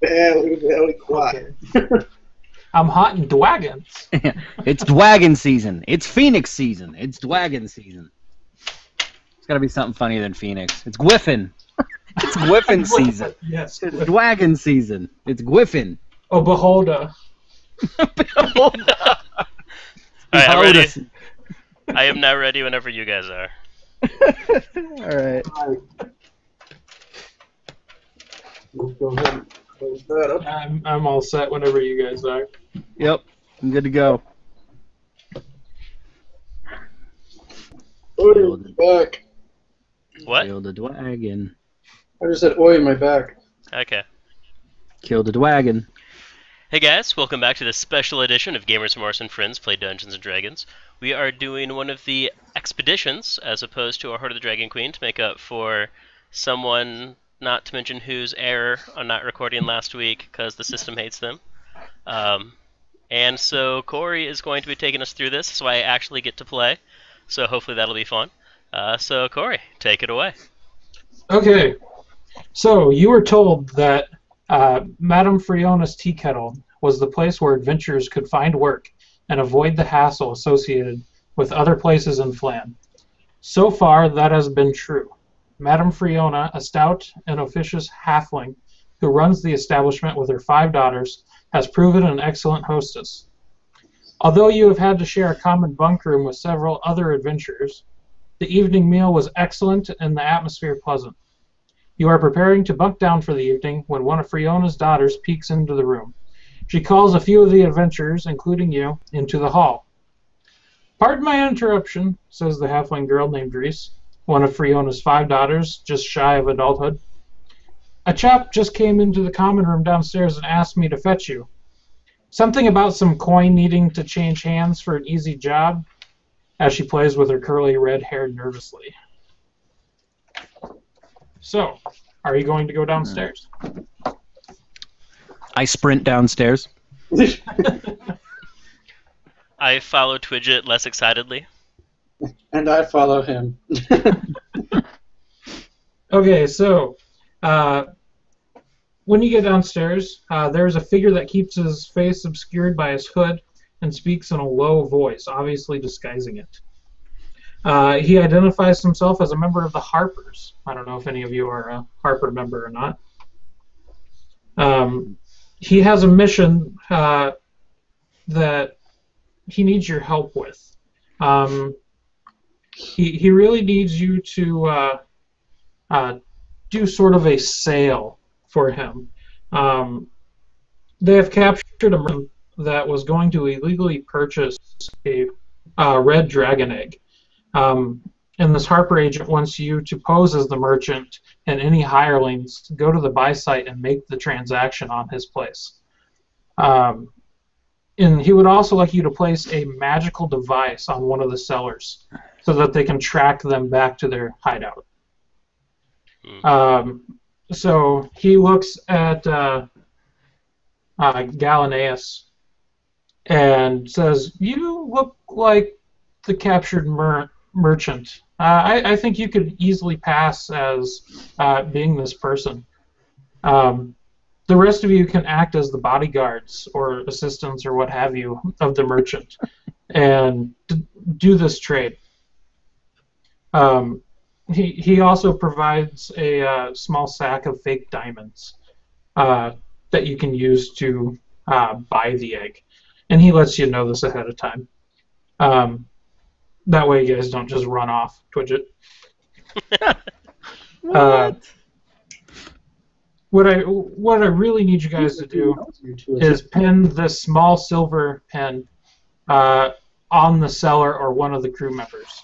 Very quiet. Okay. I'm hunting dwagons. It's dwagon season. It's Phoenix season. It's dwagon season. It's got to be something funnier than Phoenix. It's Gwiffin. It's Gwiffin season. Yes. It's dwagon season. It's Gwiffin. Oh, beholda. Beholda. All right, I'm ready. I am now ready whenever you guys are. All right. Let's go ahead and close that up. I'm all set whenever you guys are. Yep. I'm good to go. Oi, my back. What? Kill the dwagon. I just said oi, my back. Okay. Kill the dwagon. Hey guys, welcome back to this special edition of Gamers Remorse and Friends Play Dungeons & Dragons. We are doing one of the expeditions as opposed to a Heart of the Dragon Queen to make up for someone, not to mention whose error on not recording last week because the system hates them. And so Cory is going to be taking us through this, so I actually get to play. So hopefully that'll be fun. So Cory, take it away. Okay. So you were told that Madame Friona's tea kettle was the place where adventurers could find work and avoid the hassle associated with other places in Phlan. So far, that has been true. Madame Friona, a stout and officious halfling who runs the establishment with her 5 daughters, has proven an excellent hostess. Although you have had to share a common bunk room with several other adventurers, the evening meal was excellent and the atmosphere pleasant. You are preparing to bunk down for the evening when one of Friona's daughters peeks into the room. She calls a few of the adventurers, including you, into the hall. "Pardon my interruption," says the halfling girl named Reese, one of Friona's 5 daughters, just shy of adulthood. "A chap just came into the common room downstairs and asked me to fetch you. Something about some coin needing to change hands for an easy job," as she plays with her curly red hair nervously. So, are you going to go downstairs? I sprint downstairs. I follow Twidget less excitedly. And I follow him. Okay, so when you get downstairs, there's a figure that keeps his face obscured by his hood and speaks in a low voice, obviously disguising it. He identifies himself as a member of the Harpers. I don't know if any of you are a Harper member or not. He has a mission that he needs your help with. He really needs you to do sort of a sale for him. They have captured a merchant that was going to illegally purchase a red dragon egg. And this Harper agent wants you to pose as the merchant and any hirelings to go to the buy site and make the transaction on his place. And he would also like you to place a magical device on one of the sellers so that they can track them back to their hideout. So he looks at Gallinaeus and says, "You look like the captured merchant. I think you could easily pass as being this person. The rest of you can act as the bodyguards or assistants or what have you of the merchant and do this trade." He also provides a small sack of fake diamonds that you can use to buy the egg. And he lets you know this ahead of time. That way you guys don't just run off, Twidget. What I really need you guys to do is pin this small silver pen on the seller or one of the crew members.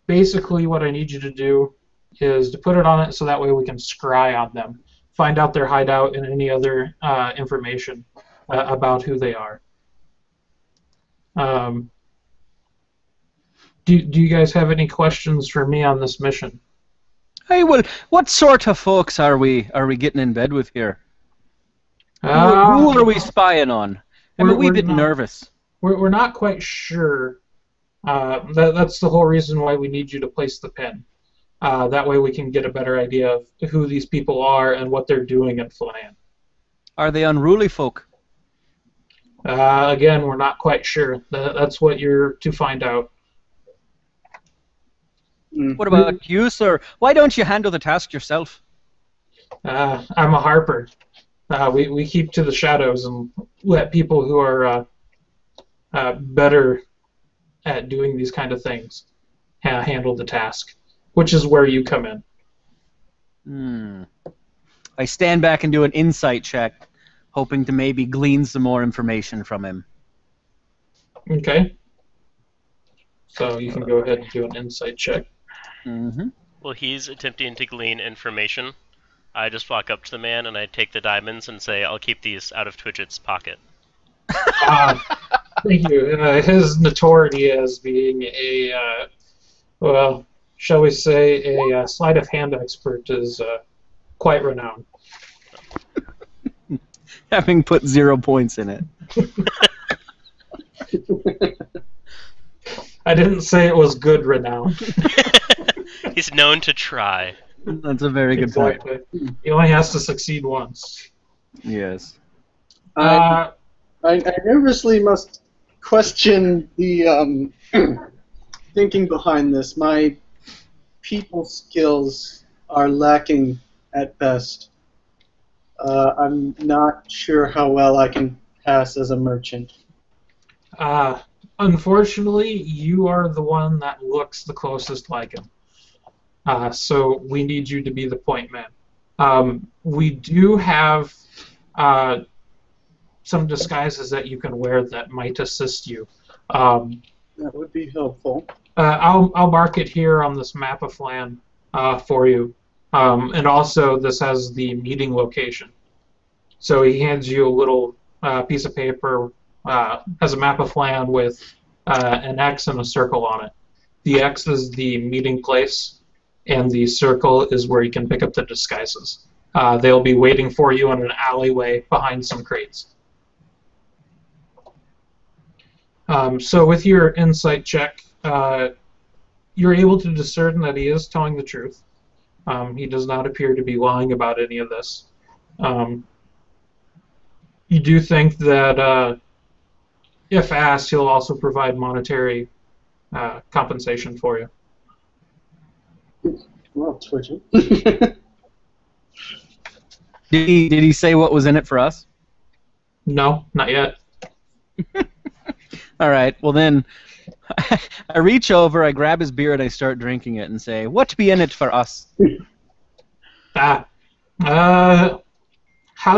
Basically, what I need you to do is to put it on it so that way we can scry on them, find out their hideout and any other information about who they are. Do you guys have any questions for me on this mission? Hey, well, what sort of folks are we getting in bed with here? Who are we spying on? I'm a wee bit nervous. We're not quite sure. That's the whole reason why we need you to place the pin. That way we can get a better idea of who these people are and what they're doing in Phlan. Are they unruly folk? Again, we're not quite sure. That's what you're to find out. What about you, sir? Why don't you handle the task yourself? I'm a harper. We keep to the shadows and let people who are better at doing these kind of things handle the task, which is where you come in. I stand back and do an insight check, hoping to maybe glean some more information from him. Okay. So you can go ahead and do an insight check. Well, he's attempting to glean information. I just walk up to the man and I take the diamonds and say, I'll keep these out of Twidget's pocket. Thank you. His notoriety as being a, well, shall we say, a sleight of hand expert is quite renowned. Having put 0 points in it. I didn't say it was good renown. He's known to try. That's a very good point. He only has to succeed once. Yes. I nervously must question the thinking behind this. My people skills are lacking at best. I'm not sure how well I can pass as a merchant. Unfortunately, you are the one that looks the closest like him. So we need you to be the point man. We do have some disguises that you can wear that might assist you. That would be helpful. I'll mark it here on this map of Phlan for you. And also, this has the meeting location. So he hands you a little piece of paper, has a map of Phlan with an X and a circle on it. The X is the meeting place, and the circle is where you can pick up the disguises. They'll be waiting for you in an alleyway behind some crates. So with your insight check, you're able to discern that he is telling the truth. He does not appear to be lying about any of this. You do think that if asked, he'll also provide monetary compensation for you. Well, Twitching. Did he say what was in it for us? No, not yet. All right. Well then, I reach over, I grab his beer, and I start drinking it, and say, "What be in it for us?" How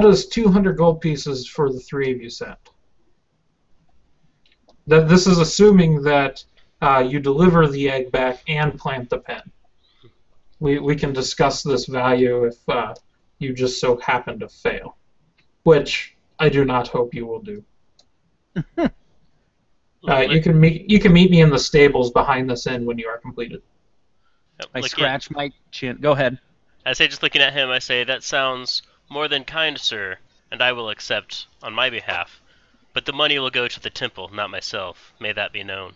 does 200 gold pieces for the three of you sound? This is assuming that you deliver the egg back and plant the pen. We can discuss this value if you just so happen to fail, which I do not hope you will do. You can meet me in the stables behind this inn when you are completed. I scratch my chin. Go ahead. I say, just looking at him, I say, that sounds more than kind, sir, and I will accept on my behalf. But the money will go to the temple, not myself. May that be known.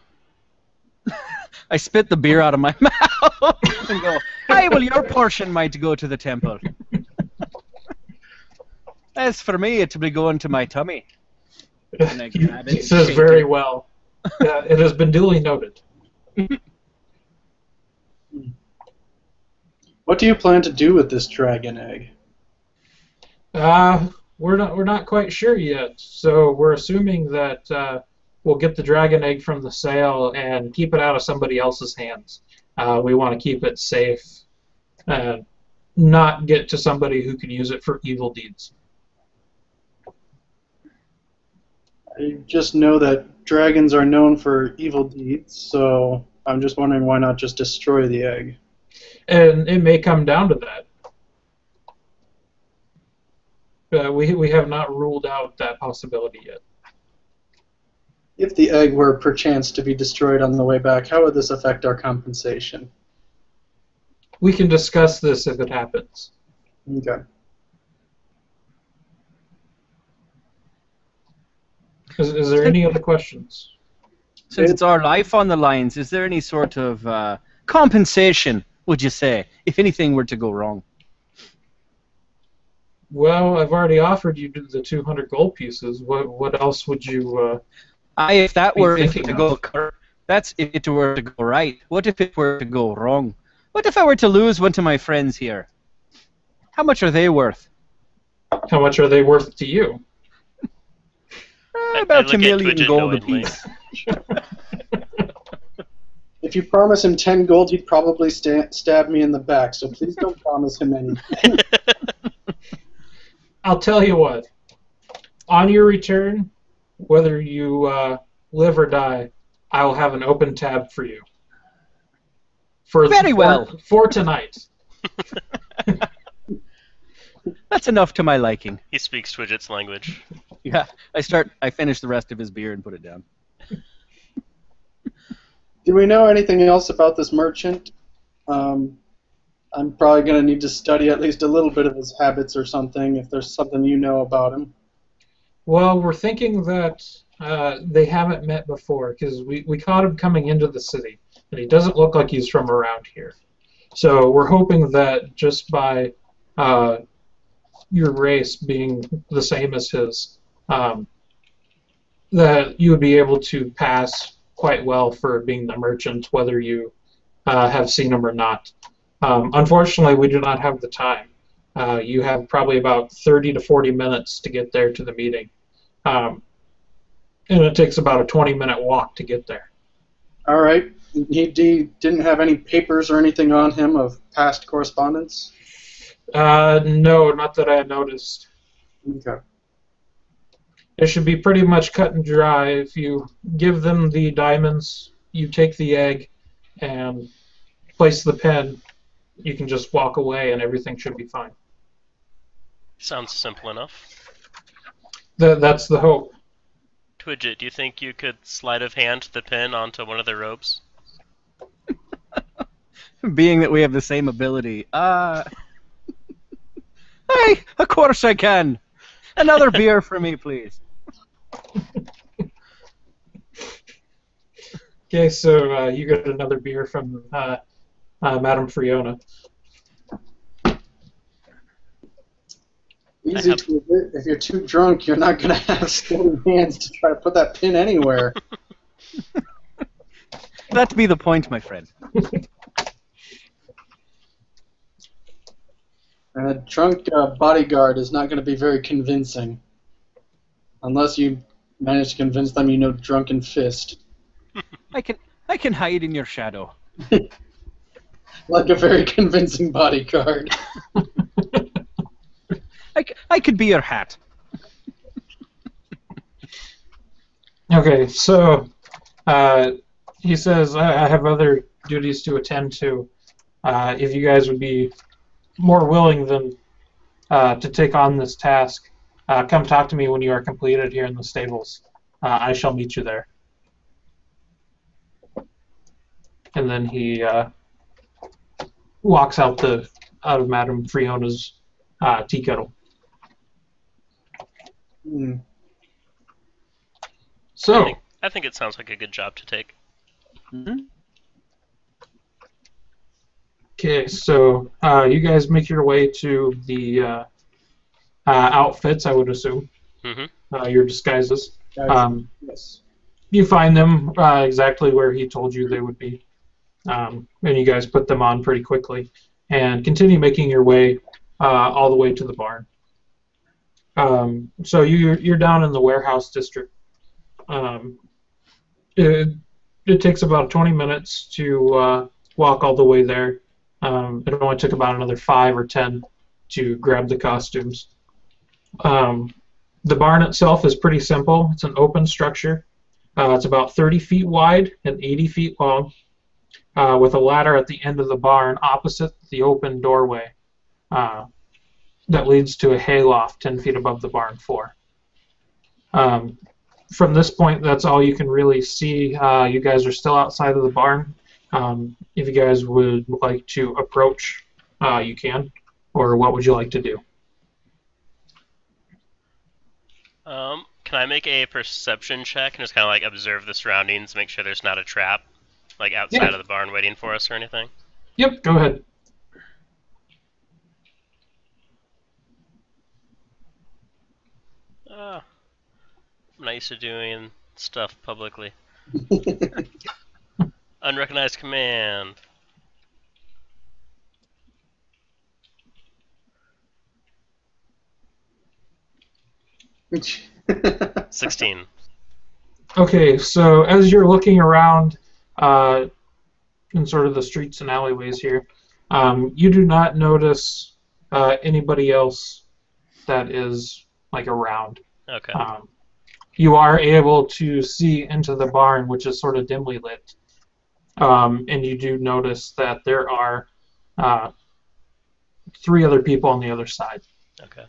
I spit the beer out of my mouth and go, "Aye, well, your portion might go to the temple. As for me, it will be going to my tummy." And I grab it, He says shake very it. well. It has been duly noted. What do you plan to do with this dragon egg? We're not quite sure yet. So we're assuming that we'll get the dragon egg from the sale and keep it out of somebody else's hands. We want to keep it safe, not get to somebody who can use it for evil deeds. I just know that dragons are known for evil deeds, so I'm just wondering why not just destroy the egg. And it may come down to that. We have not ruled out that possibility yet. If the egg were perchance to be destroyed on the way back, how would this affect our compensation? We can discuss this if it happens. Okay. Is there any other questions? Since it's our life on the lines, is there any sort of compensation would you say, if anything were to go wrong? Well, I've already offered you the 200 gold pieces. What else would you If that be were thinking to of? go, that's if it were to go right. What if it were to go wrong? What if I were to lose one of my friends here? How much are they worth? How much are they worth to you? I About look a at million Twidget gold knowingly. apiece. If you promise him 10 gold, he'd probably stab me in the back, so please don't promise him anything. I'll tell you what. On your return, whether you live or die, I will have an open tab for you. Very well. For tonight. That's enough to my liking. He speaks Twidget's language. Yeah, I finish the rest of his beer and put it down. Do we know anything else about this merchant? I'm probably going to need to study at least a little bit of his habits or something, if there's something you know about him. Well, we're thinking that they haven't met before, because we caught him coming into the city, and he doesn't look like he's from around here. So we're hoping that just by your race being the same as his, that you would be able to pass quite well for being the merchant, whether you have seen him or not. Unfortunately, we do not have the time. You have probably about 30 to 40 minutes to get there to the meeting. And it takes about a 20-minute walk to get there. All right. He didn't have any papers or anything on him of past correspondence? No, not that I had noticed. Okay. It should be pretty much cut and dry. If you give them the diamonds, you take the egg and place the pin, you can just walk away and everything should be fine. Sounds simple enough. That's the hope. Twidget, do you think you could sleight of hand the pin onto one of their robes? Being that we have the same ability, hey, of course I can. Another beer for me, please. Okay, so you get another beer from Madame Fiona. Easy to admit, if you're too drunk, you're not going to have steady hands to try to put that pin anywhere. That be the point, my friend. And a drunk bodyguard is not going to be very convincing. Unless you manage to convince them you know Drunken Fist. I can hide in your shadow. Like a very convincing bodyguard. I could be your hat. Okay, so he says, I have other duties to attend to. If you guys would be more willing than to take on this task, come talk to me when you are completed here in the stables. I shall meet you there. And then he walks out of Madame Fiona's tea kettle. Hmm. So, I think it sounds like a good job to take. Mm-hmm. okay, so you guys make your way to the outfits, I would assume. Mm-hmm. Your disguises. Yes. You find them exactly where he told you they would be. And you guys put them on pretty quickly and continue making your way all the way to the barn. So you're down in the warehouse district. It takes about 20 minutes to walk all the way there. It only took about another 5 or 10 to grab the costumes. The barn itself is pretty simple. It's an open structure. It's about 30 feet wide and 80 feet long, with a ladder at the end of the barn opposite the open doorway that leads to a hayloft 10 feet above the barn floor. From this point, that's all you can really see. You guys are still outside of the barn. If you guys would like to approach, you can. Or what would you like to do? Can I make a perception check and just kind of like observe the surroundings, make sure there's not a trap, like outside of the barn waiting for us or anything? Yep, go ahead. I'm not used to doing stuff publicly. Unrecognized command. 16. Okay, so as you're looking around in sort of the streets and alleyways here, you do not notice anybody else that is like around. Okay. You are able to see into the barn, which is sort of dimly lit, and you do notice that there are 3 other people on the other side Okay.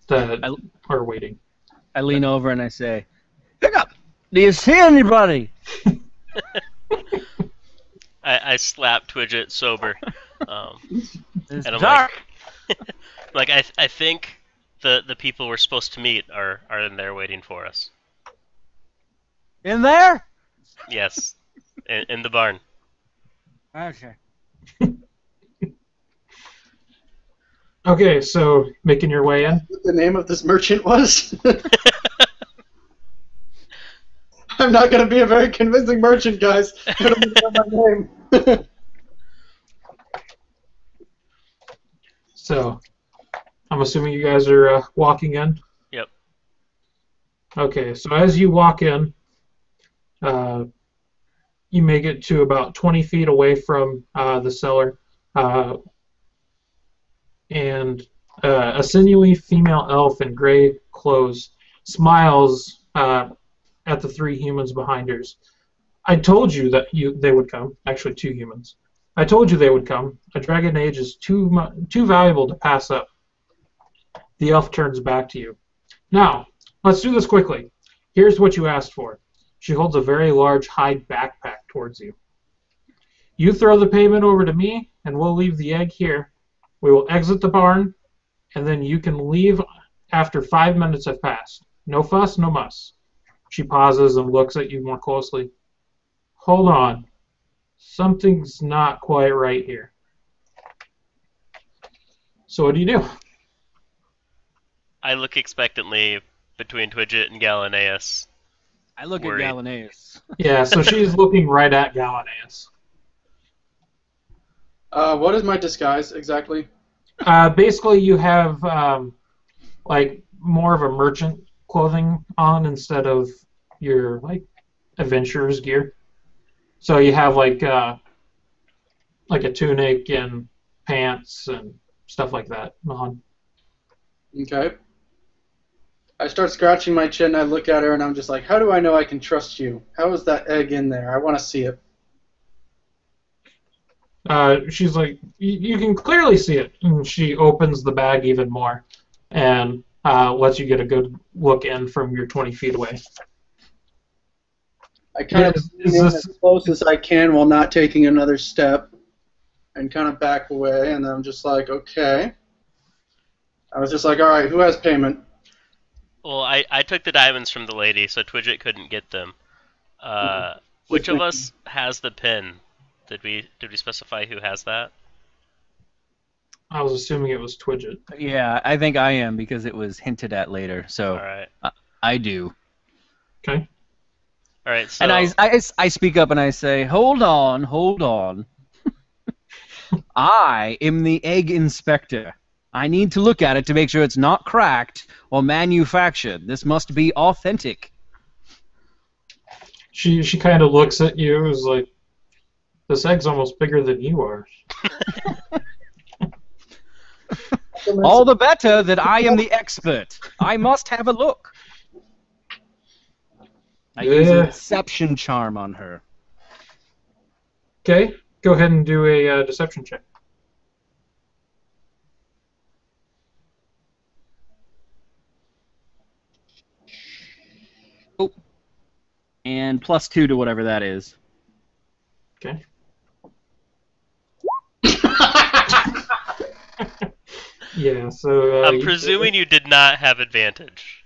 that are waiting. I lean over and I say, "Pick up! Do you see anybody?" I slap Twidget sober. It's and I'm dark. like I think the people we're supposed to meet are in there waiting for us. In there? Yes. In the barn. Okay. Okay, so making your way in. What the name of this merchant was? I'm not going to be a very convincing merchant, guys. I don't even know my name. So, I'm assuming you guys are walking in? Yep. Okay, so as you walk in, you make it to about 20 feet away from the cellar, and a sinewy female elf in gray clothes smiles at the 3 humans behind hers. I told you that they would come. Actually, 2 humans. I told you they would come. A dragon age is too valuable to pass up. The elf turns back to you. Now, let's do this quickly. Here's what you asked for. She holds a very large hide backpack towards you. You throw the payment over to me, and we'll leave the egg here. We will exit the barn, and then you can leave after 5 minutes have passed. No fuss, no muss. She pauses and looks at you more closely. Hold on. Something's not quite right here. So what do you do? I look expectantly between Twidget and Gallinaeus. I look Worried. at Gallinaeus. Yeah, so she's looking right at Gallinaeus. What is my disguise exactly? Basically, you have like more of a merchant clothing on instead of your like adventurer's gear. So you have like a tunic and pants and stuff like that on. Okay. I start scratching my chin, I look at her, and I'm just like, how do I know I can trust you? How is that egg in there? I want to see it. She's like, you can clearly see it. And she opens the bag even more and lets you get a good look in from your 20 feet away. I kind of Is lean in this- as close as I can while not taking another step and kind of back away, and I'm just like, okay. I was just like, all right, who has payment? Well, I took the diamonds from the lady, so Twidget couldn't get them. Which of us has the pin? Did we specify who has that? I was assuming it was Twidget. Yeah, I think I am because it was hinted at later. So All right. I do. Okay. All right. So And I speak up and I say, hold on, hold on. I am the egg inspector. I need to look at it to make sure it's not cracked or manufactured. This must be authentic. She kind of looks at you and is like, this egg's almost bigger than you are. All the better that I am the expert. I must have a look. I use a deception charm on her. Okay, go ahead and do a deception check. Oh. And +2 to whatever that is. Okay. Yeah, so... I'm presuming you did not have advantage.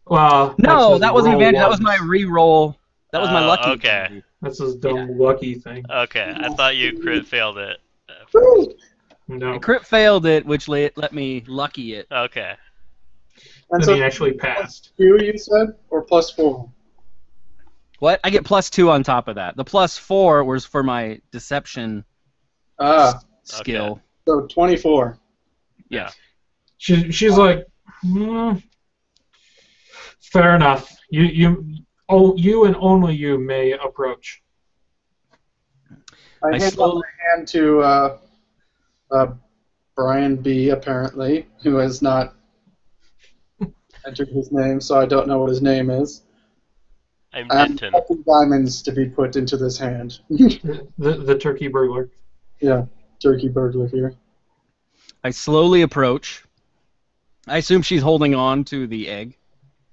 Well, No, that's that wasn't roll advantage. That was ones. my re-roll. That was my lucky. Okay. ability. That's his dumb lucky thing. Okay, I thought you crit failed it. No. I crit failed it, which let me lucky it. Okay. And Then so he actually passed. +2, you said, or +4? What? I get +2 on top of that. The +4 was for my deception Ah, skill. so 24. Yeah. She's like, fair enough. You and only you may approach. I hand out my hand to Brian B, apparently, who has not entered his name, so I don't know what his name is. I'm And Denton. diamonds to be put into this hand. The turkey burglar. Yeah, turkey burglar here. I slowly approach. I assume she's holding on to the egg.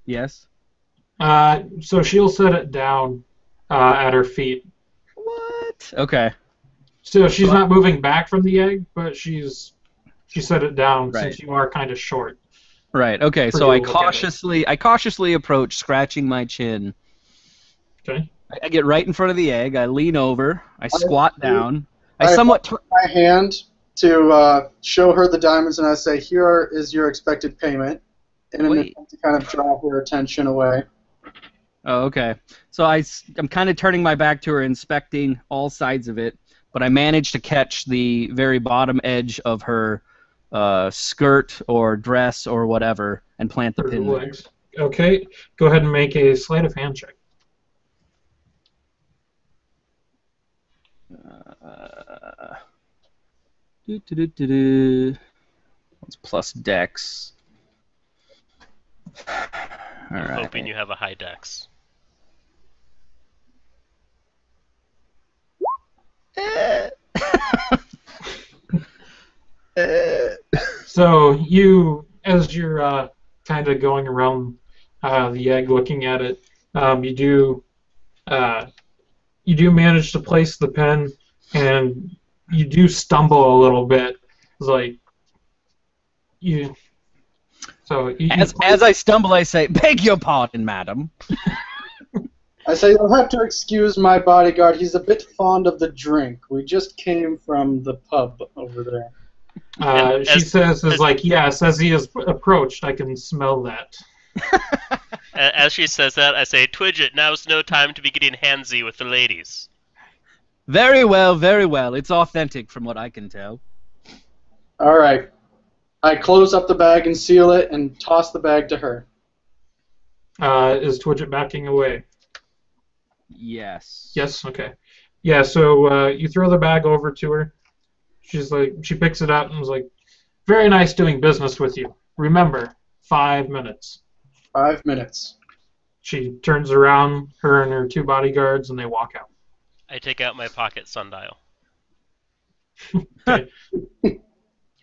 Yes? So she'll set it down at her feet. What? Okay. So she's not moving back from the egg, but she set it down Right. since you are kind of short. Right. Okay. For So you I to look at it. cautiously approach, scratching my chin. Okay. I get right in front of the egg. I lean over. I squat down. I I somewhat. put my hand to show her the diamonds, and I say, "Here is your expected payment," in an Wait. attempt to kind of draw her attention away. Oh, okay. So I'm kind of turning my back to her, inspecting all sides of it, but I managed to catch the very bottom edge of her skirt or dress or whatever and plant the For pin the there. legs. Okay. Go ahead and make a sleight of hand check. It's plus dex. All I'm right. hoping you have a high dex. So you, as you're kind of going around the egg, looking at it, you do manage to place the pen, and you do stumble a little bit. It's like you. So As I stumble, I say, "Beg your pardon, madam." I say, "You'll have to excuse my bodyguard. He's a bit fond of the drink. We just came from the pub over there." She says, "Yes, as he has approached, I can smell that." As she says that, I say, Twidget, now's no time to be getting handsy with the ladies. Very well, very well. It's authentic from what I can tell. All right. I close up the bag and seal it and toss the bag to her. Is Twidget backing away? Yes. Yes. Okay. Yeah. So you throw the bag over to her. She picks it up and is like, "Very nice doing business with you. Remember, 5 minutes." 5 minutes. She turns around, her and her 2 bodyguards, and they walk out. I take out my pocket sundial. Okay.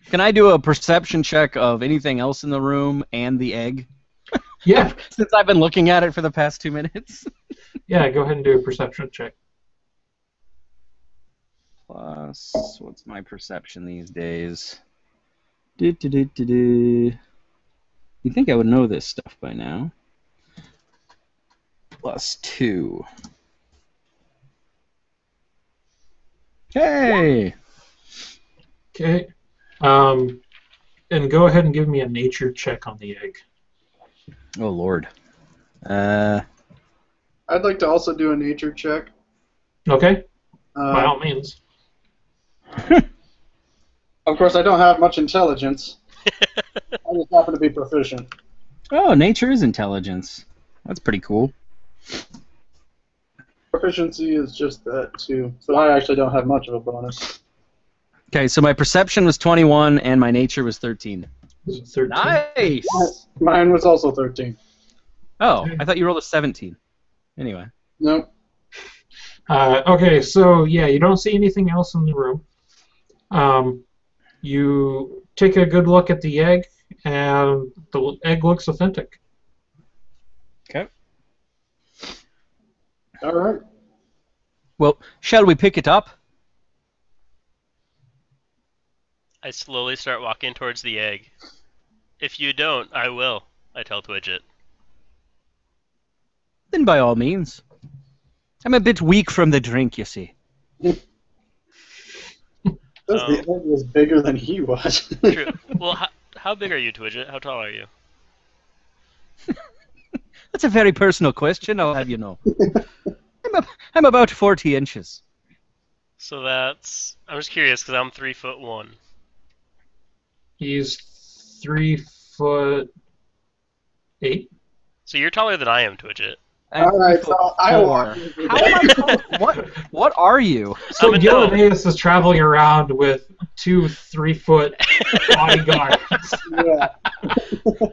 Can I do a perception check of anything else in the room and the egg? Yeah. Since I've been looking at it for the past 2 minutes. Yeah. Go ahead and do a perception check. Plus, what's my perception these days? You think I would know this stuff by now? +2. Hey! Okay. And go ahead and give me a nature check on the egg. Oh, Lord. I'd like to also do a nature check. Okay. By all means. Of course, I don't have much intelligence. I just happen to be proficient. Oh, nature is intelligence. That's pretty cool. Proficiency is just that, too. So I actually don't have much of a bonus. Okay, so my perception was 21 and my nature was 13. Is it 13? Nice! Mine was also 13. Oh, I thought you rolled a 17. Anyway. Nope. Okay, so yeah, you don't see anything else in the room. You take a good look at the egg, and the egg looks authentic. Okay. All right. Well, shall we pick it up? I slowly start walking towards the egg. If you don't, I will, I tell Twidget. Then by all means. I'm a bit weak from the drink, you see. The egg was bigger than he was. True. Well, how big are you, Twidget? How tall are you? That's a very personal question, I'll have you know. I'm about 40 inches. So that's... I'm just curious, because I'm 3'1". He's 3'8". So you're taller than I am, Twidget. Alright, so I walk. How am I tall? What are you? So I'm a gnome. Gallinaeus is traveling around with 2 3-foot bodyguards. Yeah.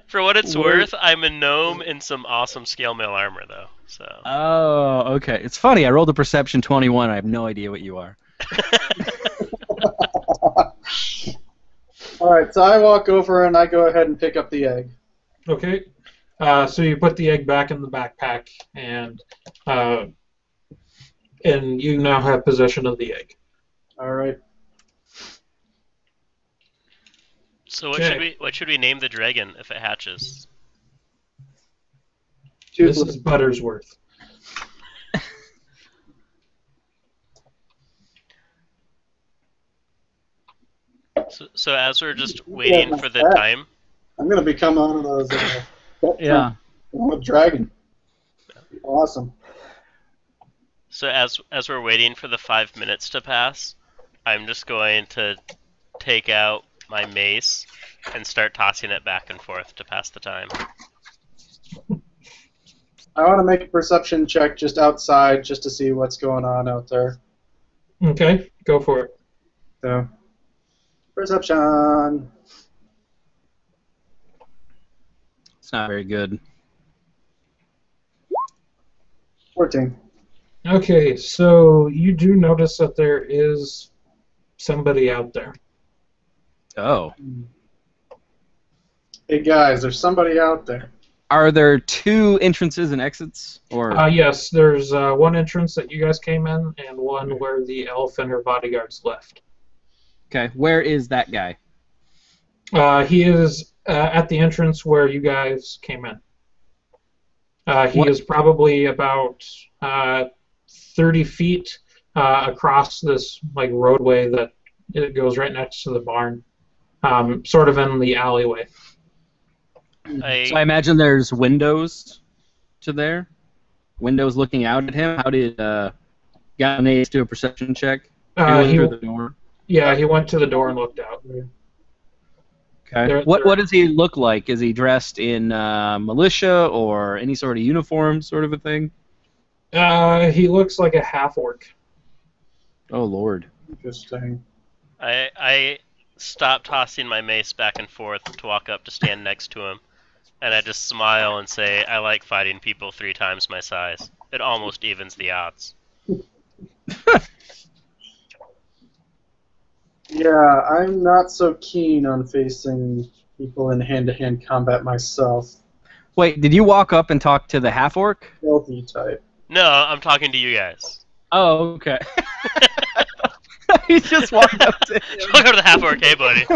For what it's worth, I'm a gnome in some awesome scale mail armor, though. So. Oh, okay. It's funny, I rolled a perception 21, I have no idea what you are. Alright, so I walk over and I go ahead and pick up the egg. Okay. So you put the egg back in the backpack, and you now have possession of the egg. Alright. So Okay. what should we name the dragon if it hatches? This is Buttersworth. So as we're just waiting for the time, I'm gonna become one of those. Yeah. I'm a dragon. Awesome. so as we're waiting for the 5 minutes to pass, I'm just going to take out my mace and start tossing it back and forth to pass the time. I want to make a perception check just outside, just to see what's going on out there. Okay, go for it. So, perception. It's not very good. 14. Okay, so you do notice that there is somebody out there. Oh. Hey guys, there's somebody out there. Are there 2 entrances and exits? Or Yes, there's one entrance that you guys came in, and one where the elf and her bodyguards left. okay, where is that guy? He is at the entrance where you guys came in. He What- is probably about 30 feet across this roadway that it goes right next to the barn, sort of in the alleyway. So I imagine there's windows to there? Windows looking out at him? How did Gallinaeus do a perception check? He went through the door. Yeah, he went to the door and looked out. Okay. What does he look like? Is he dressed in militia or any sort of uniform sort of a thing? He looks like a half-orc. Oh, Lord. Interesting. I stop tossing my mace back and forth to walk up to stand next to him, and I just smile and say, I like fighting people 3 times my size. It almost evens the odds. Yeah, I'm not so keen on facing people in hand-to-hand combat myself. Wait, did you walk up and talk to the half-orc? Stealthy type. No, I'm talking to you guys. Oh, okay. He just walked up to him. I'll go to the half-orc, hey buddy.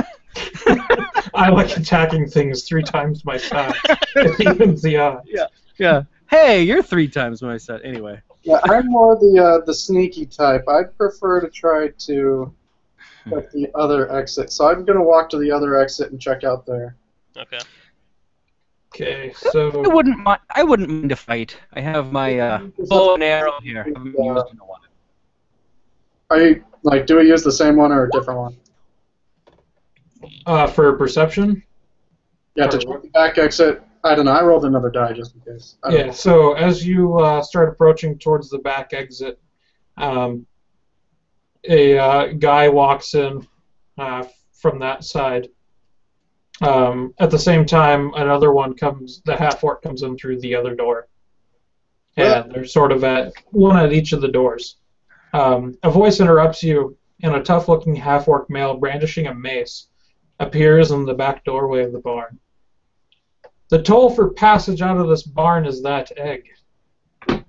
I like attacking things 3 times my size. It evens the odds. Yeah. Hey, you're 3 times my size. Anyway. Yeah, I'm more the sneaky type. I'd prefer to try to check the other exit. So I'm going to walk to the other exit and check out there. Okay. Okay, so I wouldn't mind a fight. I have my bow and arrow here. I haven't used in a while. Are you, do we use the same one or a different one? for perception. Yeah, to check the back exit. I don't know. I rolled another die just in case. Yeah. So as you start approaching towards the back exit, a guy walks in from that side. At the same time, another one comes. The half-orc comes in through the other door, and they're sort of at one at each of the doors. A voice interrupts you, and a tough-looking half-orc male brandishing a mace appears in the back doorway of the barn. The toll for passage out of this barn is that egg.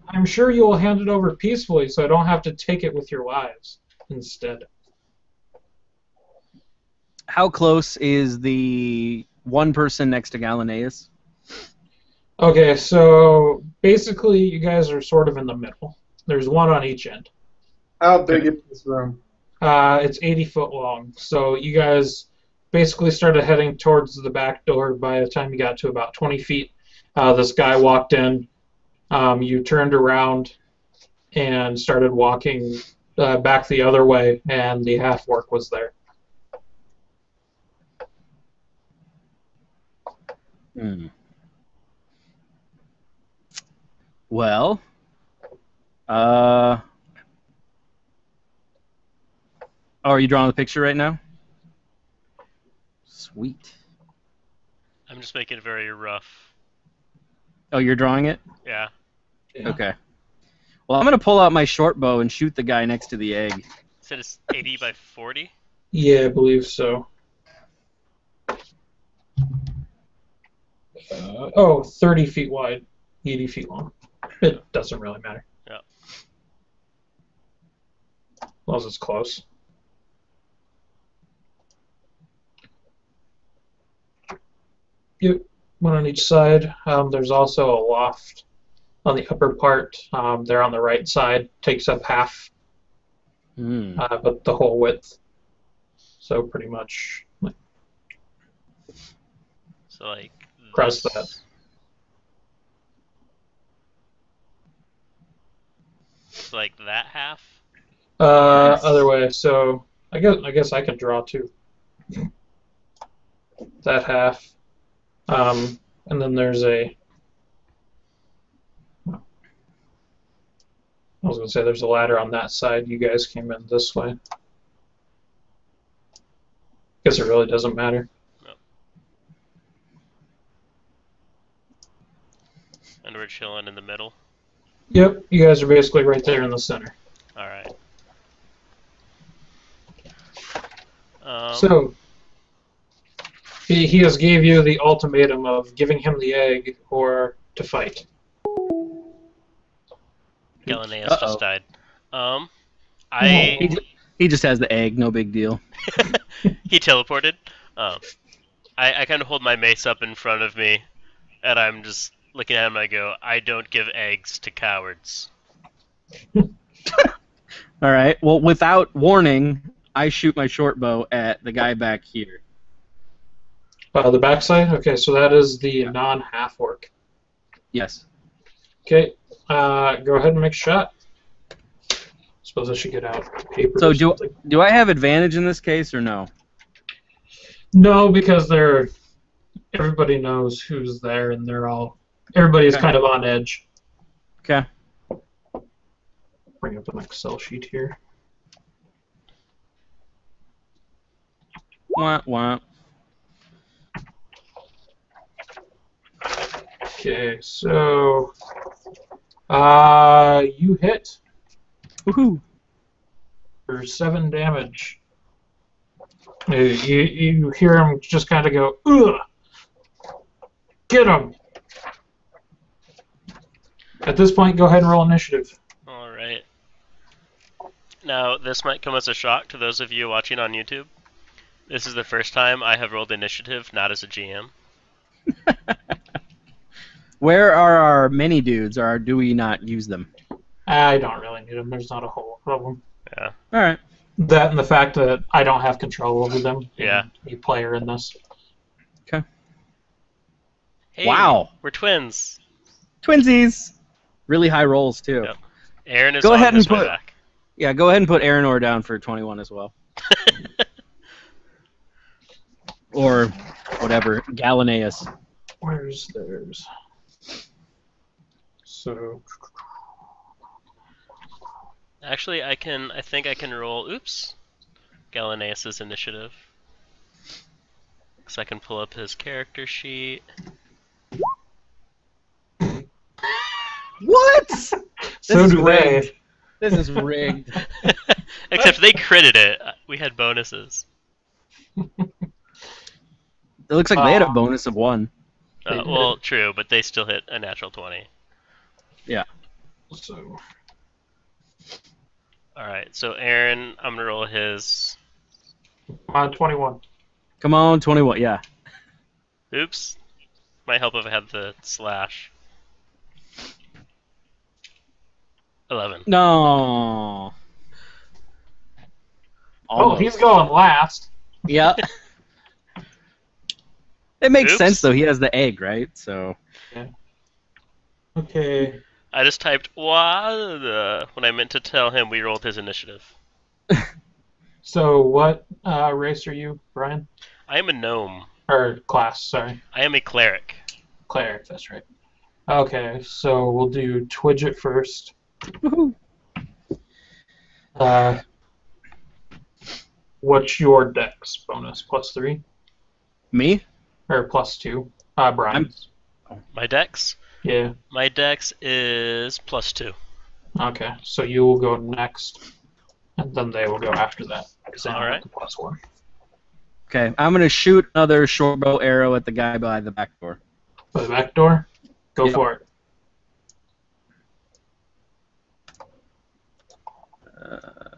I'm sure you will hand it over peacefully, so I don't have to take it with your lives instead. How close is the one person next to Gallinaeus? Okay, so basically you guys are sort of in the middle. There's one on each end. How big is this room? It's 80 foot long. So you guys basically started heading towards the back door. By the time you got to about 20 feet, this guy walked in. You turned around and started walking back the other way, and the half-orc was there. Well, oh, are you drawing the picture right now? Sweet. I'm just making it very rough. Oh, you're drawing it? Yeah. Okay. Well, I'm going to pull out my short bow and shoot the guy next to the egg. Said it's 80 by 40? Yeah, I believe so. 30 feet wide, 80 feet long. It doesn't really matter. Yeah. As long as it's close. Yep, one on each side. There's also a loft on the upper part. There on the right side. Takes up half, but the whole width. So pretty much. So like Cross this. that. So like that half? Yes. Other way. So I guess I can draw too. That half. And then there's a. I was going to say there's a ladder on that side. You guys came in this way. Guess it really doesn't matter. No. And we're chilling in the middle. Yep, you guys are basically right there in the center. All right. So he has gave you the ultimatum of giving him the egg or to fight. Gallinaeus just died. He just has the egg, no big deal. He teleported. I kind of hold my mace up in front of me, and I'm just looking at him. I go, I don't give eggs to cowards. All right. Well, without warning, I shoot my short bow at the guy back here. The backside? Okay, so that is the non-half-orc. Yes. Okay, go ahead and make a shot. Suppose I should get out paper. So or something. do I have advantage in this case or no? No, because everybody knows who's there, and everybody's kind of on edge. Okay. Bring up an Excel sheet here. Wah, wah. Okay, so you hit Woohoo! for 7 damage. You hear him just kind of go, ugh! Get him! At this point, go ahead and roll initiative. All right. Now, this might come as a shock to those of you watching on YouTube. This is the first time I have rolled initiative, not as a GM. Where are our mini dudes, or do we not use them? I don't really need them. There's not a whole problem. Yeah. All right. That and the fact that I don't have control over them. Yeah. A player in this. Okay. Hey, Wow. We're twins. Twinsies. Really high rolls too. Yep. Aaron is Go on ahead his and way put- back. Yeah, go ahead and put Aranor down for 21 as well. Or whatever, Gallinaeus. Where's theirs? So. Actually, I think I can roll. Oops. Gallinaeus' initiative. Because I can pull up his character sheet. What? So is do rigged. they. This is rigged. Except they critted it. We had bonuses. It looks like they had a bonus of 1. Well, true, but they still hit a natural 20. Yeah. So. Alright, so Aaron, I'm gonna roll his. 21. Come on, 21. Yeah. Oops. Might help if I had the slash. 11. No. Oh, he's Almost. going last. Yep. It makes Oops. sense though. He has the egg, right? So. Yeah. Okay. I just typed "wa" when I meant to tell him we rolled his initiative. So what race are you, Brian? I am a gnome. Or class, sorry. I am a cleric. Cleric, that's right. Okay, so we'll do Twidget first. Woohoo. What's your dex bonus? +3? Me? Or +2? Brian's. My dex? Yeah. My dex is +2. Okay, so you will go next, and then they will go after that. Because they don't Alright. have the +1. Okay, I'm gonna shoot another short bow arrow at the guy by the back door. By the back door? Go Yep. for it.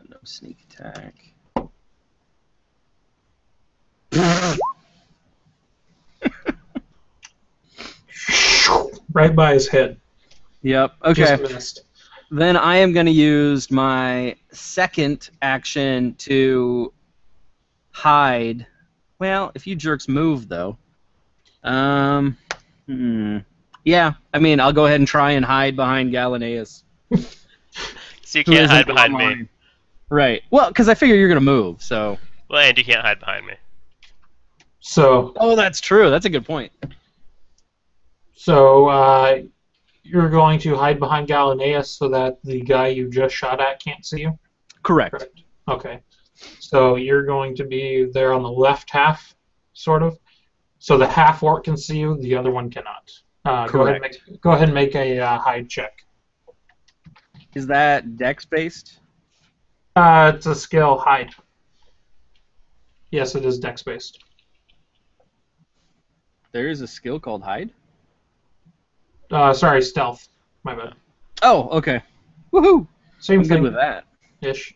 No sneak attack. Right by his head. Yep. Okay. Just missed. Then I am going to use my second action to hide. Well, if you jerks move, though. Yeah, I mean, I'll go ahead and try and hide behind Gallinaeus. So you can't hide behind me. Right. Well, because I figure you're going to move, so. Well, and you can't hide behind me. So, Oh, that's true. That's a good point. you're going to hide behind Gallinaeus so that the guy you just shot at can't see you? Correct. Okay. So you're going to be there on the left half, sort of. So the half orc can see you, the other one cannot. Go ahead and make a hide check. Is that dex based? It's a skill hide. Yes, it is dex based. There is a skill called hide? Sorry, stealth. My bad. Oh, okay. Woohoo! Same I'm thing. good with that. Ish.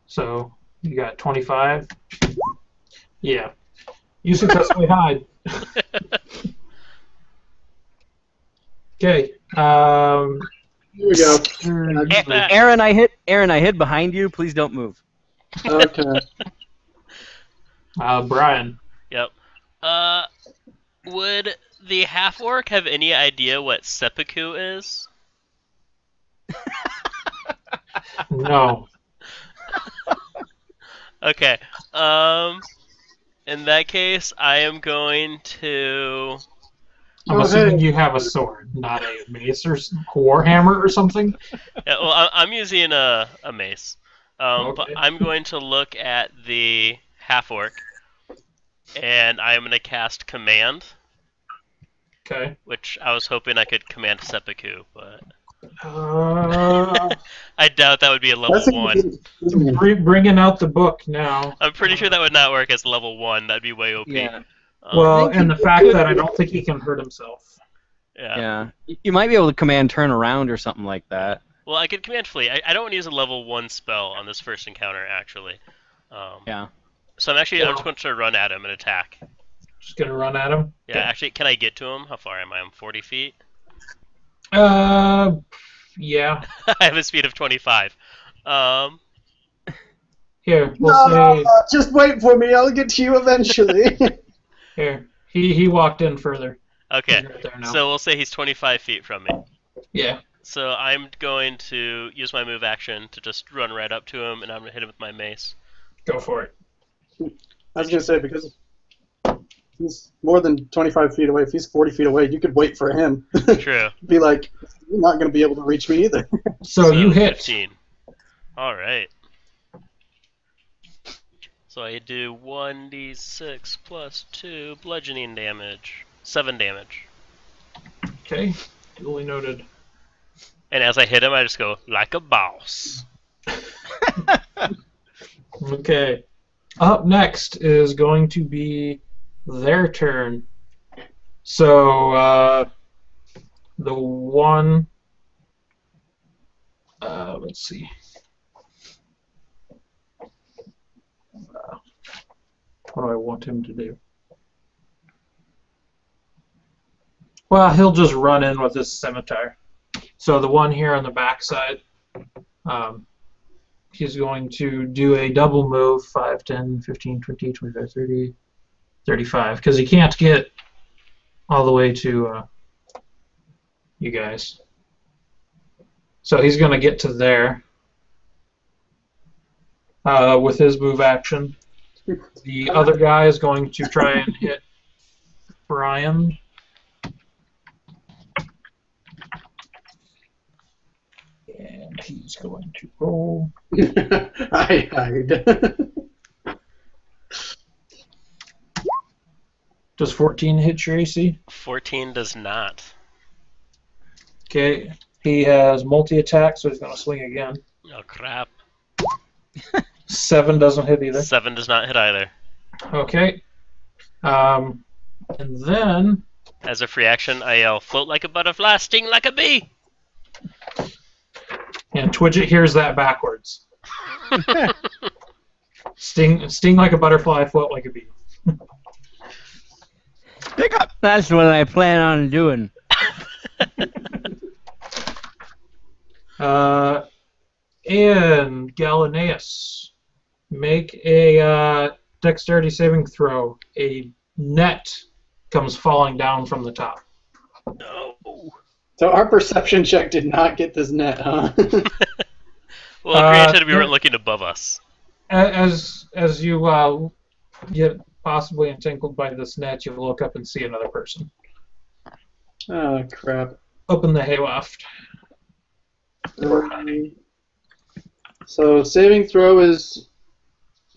So you got 25. Yeah. You successfully hide. Okay. Here we go. Aaron, I hid behind you. Please don't move. Okay. Brian. Yep. Would the half orc have any idea what seppuku is? No. Okay. In that case, I am going to. I'm assuming you have a sword, not a mace or warhammer or something. Yeah, well, I'm using a mace. But Okay. I'm going to look at the half orc, and I am going to cast command, Okay. which I was hoping I could command seppuku, but Uh, I doubt that would be a level 1. bringing out the book now. I'm pretty sure that would not work as level 1. That'd be way OP. Yeah. Well, think and the he fact could- that I don't think he can hurt himself. Yeah. Yeah. You might be able to command turn around or something like that. Well, I could command flee. I don't want to use a level 1 spell on this first encounter, actually. Yeah. So I'm just going to run at him and attack. Just gonna run at him. Yeah, actually, can I get to him? How far am I? I'm 40 feet. Yeah. I have a speed of 25. Here, we'll say. Just wait for me. I'll get to you eventually. Here, he walked in further. Okay, He's right there now. so we'll say he's 25 feet from me. Yeah. So I'm going to use my move action to just run right up to him, and I'm going to hit him with my mace. Go for it. I was going to say, because he's more than 25 feet away. If he's 40 feet away, you could wait for him. True. Be like, you're not going to be able to reach me either. So you hit. 15. All right. So I do 1d6 plus 2 bludgeoning damage. 7 damage. Okay. Duly noted. And as I hit him, I just go, like a boss. Okay. Up next is going to be their turn. So, the one... let's see. What do I want him to do? Well, he'll just run in with his scimitar. So the one here on the backside, he's going to do a double move, 5, 10, 15, 20, 25, 30, 35, because he can't get all the way to you guys. So he's going to get to there with his move action. The other guy is going to try and hit Brian. And he's going to roll. I hide. Does 14 hit your AC? 14 does not. Okay. He has multi-attack, so he's going to swing again. Oh, crap. 7 doesn't hit either. 7 does not hit either. Okay. And then... As a free action, I yell, float like a butterfly, sting like a bee! And Twidget hears that backwards. Sting like a butterfly, float like a bee. Pick up. That's what I plan on doing. And Gallinaeus, make a dexterity saving throw. A net comes falling down from the top. No. So our perception check did not get this net, huh? Well, granted, we weren't looking above us. As you get possibly entangled by this net, you look up and see another person. Oh, crap. Open the hayloft. So saving throw is,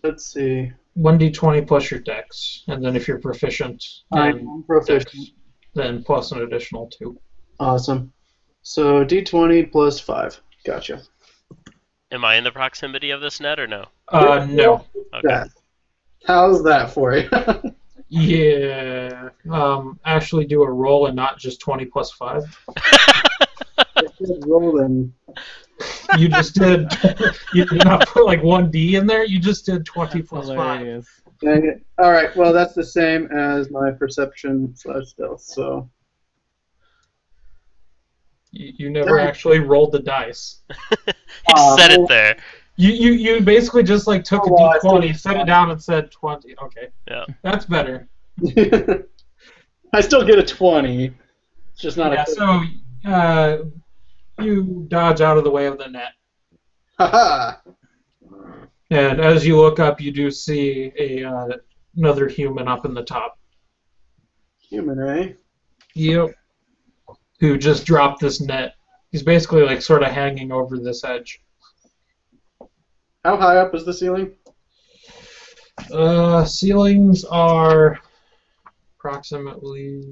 let's see. 1d20 plus your dex, and then if you're proficient, I'm proficient. dex, then plus an additional 2. Awesome. So d20 plus 5. Gotcha. Am I in the proximity of this net or no? No. Okay. How's that for you? Yeah. Actually do a roll and not just 20 plus 5. Rolling. You just did. You did not put like 1d in there. You just did 20 plus 5. Hilarious. Dang it. All right. Well, that's the same as my perception / stealth. So You never actually rolled the dice. He just said it there. You basically just like took a d20, set it down, and said 20. Okay. Yeah. That's better. I still get a 20. It's just not Yeah. a. So you dodge out of the way of the net. Haha. And as you look up, you do see another human up in the top. Human, eh? Yep. Who just dropped this net. He's basically like sort of hanging over this edge. How high up is the ceiling? Ceilings are approximately...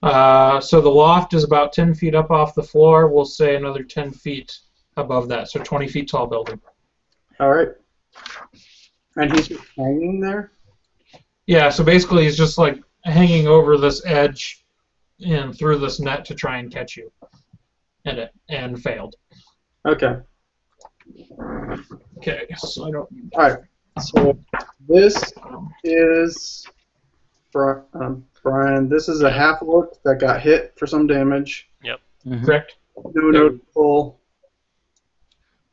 so the loft is about 10 feet up off the floor. We'll say another 10 feet above that, so 20 feet tall building. All right. And he's just hanging there? Yeah, so basically he's just like hanging over this edge and through this net to try and catch you. And failed. Okay. Okay, so I don't... All right. So this is Brian. This is a half orc that got hit for some damage. Yep. Correct? No notable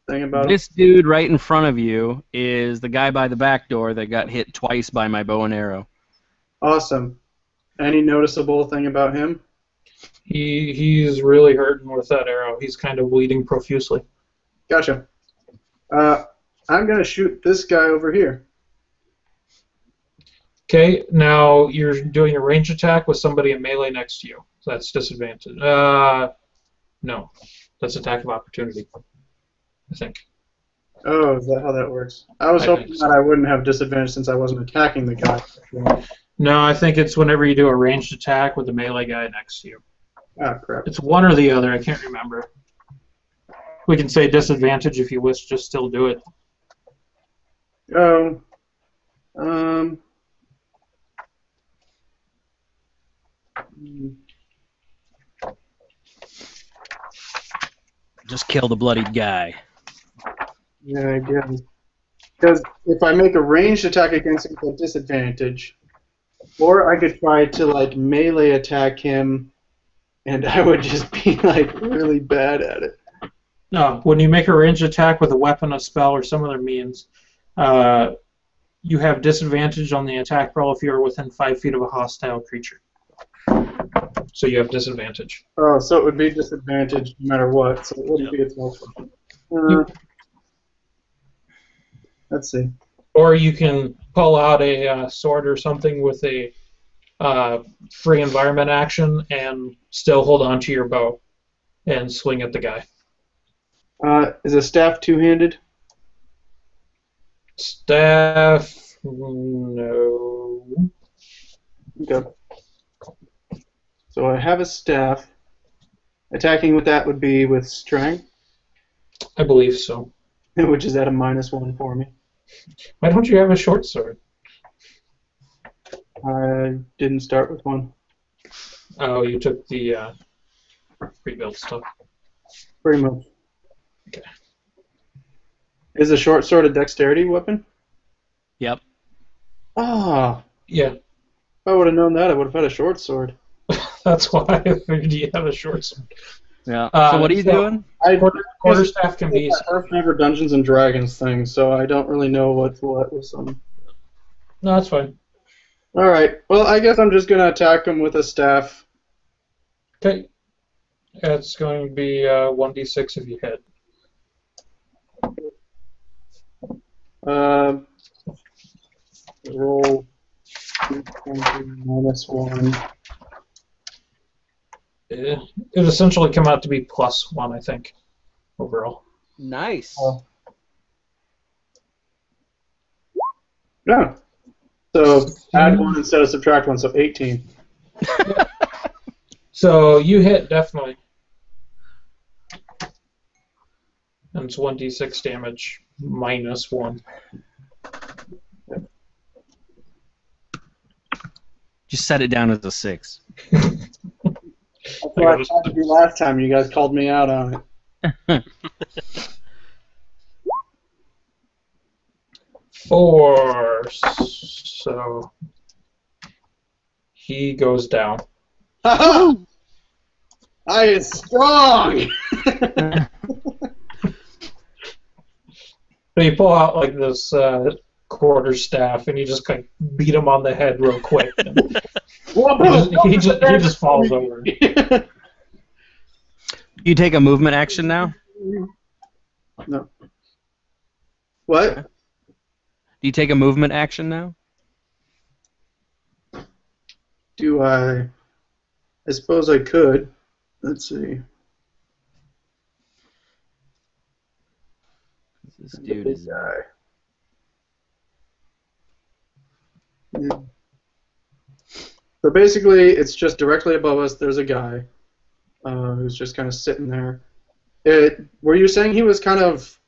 thing about it. This dude right in front of you is the guy by the back door that got hit twice by my bow and arrow. Awesome. Any noticeable thing about him? He's really hurting with that arrow. He's kind of bleeding profusely. Gotcha. I'm going to shoot this guy over here. Okay, now you're doing a range attack with somebody in melee next to you. So that's disadvantage. No. That's attack of opportunity, I think. Oh, is that how that works? I was hoping think so. that I wouldn't have disadvantage since I wasn't attacking the guy. No, I think it's whenever you do a ranged attack with the melee guy next to you. Ah, crap. It's one or the other, I can't remember. We can say disadvantage if you wish, just still do it. Oh. Just kill the bloodied guy. Yeah, I guess. Because if I make a ranged attack against him with disadvantage, or I could try to like melee attack him, and I would just be like really bad at it. No, when you make a ranged attack with a weapon, a spell, or some other means, you have disadvantage on the attack roll if you are within 5 feet of a hostile creature. So you have disadvantage. Oh, so it would be disadvantage no matter what. So it wouldn't be its weapon. Let's see. Or you can pull out a sword or something with a free environment action and still hold on to your bow and swing at the guy. Is a staff two-handed? Staff, no. Okay. So I have a staff. Attacking with that would be with strength, I believe so. which is at a -1 for me. Why don't you have a short sword? I didn't start with one. Oh, you took the pre-built stuff. Pretty much. Okay. Is a short sword a dexterity weapon? Yep. Ah, Yeah, if I would have known that, I would have had a short sword. that's why I figured you have a short sword. Yeah. So what are you doing? Quarterstaff can be. First ever Dungeons and Dragons thing, so I don't really know what was on. No, that's fine. All right. Well, I guess I'm just gonna attack him with a staff. Okay. It's going to be 1d6 if you hit. Roll -1. It essentially come out to be +1, I think, overall. Nice. No. So add 1 instead of subtract 1, so 18. So you hit, definitely. And it's 1d6 damage -1. Just set it down as a 6. That's what I tried to do last time. You guys called me out on it. 4. So he goes down. I is strong! So you pull out like this quarterstaff and you just kind of beat him on the head real quick. he just falls over. You take a movement action now? No. What? Do you take a movement action now? Do I? I suppose I could. Let's see. This dude is. Yeah. So basically, it's just directly above us. There's a guy who's just kind of sitting there. Were you saying he was kind of